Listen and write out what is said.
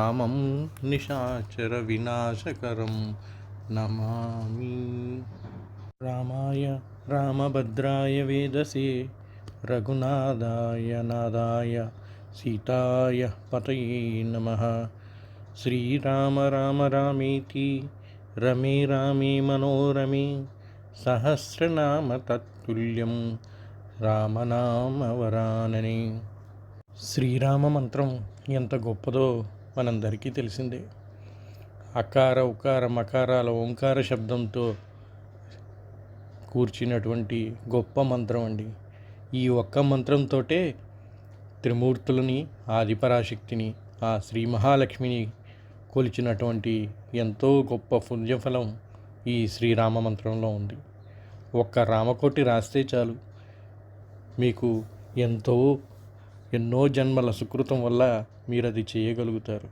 రామం నిశాచర వినాశకరం నమామి. రామాయ రామభద్రాయ వేదసే రఘునాథాయ నాదాయ సీతాయ పతయే నమః. శ్రీరామ రామ రామేతి రమే రామే మనోరమే సహస్రనామ తత్తుల్యం రామనామవరాననే. శ్రీరామ మంత్రం ఎంత గొప్పదో మనందరికీ తెలిసిందే. అకార ఉకార మకారాల ఓంకార శబ్దంతో కూర్చున్నటువంటి గొప్ప మంత్రం అండి. ఈ ఒక్క మంత్రంతో త్రిమూర్తులని, ఆదిపరాశక్తిని, ఆ శ్రీ మహాలక్ష్మిని కొలిచినటువంటి ఎంతో గొప్ప పుణ్యఫలం ఈ శ్రీరామ మంత్రంలో ఉంది. ఒక్క రామకోటి రాస్తే చాలు, మీకు ఎన్నో జన్మల సుకృతం వల్ల మీరు అది చేయగలుగుతారు.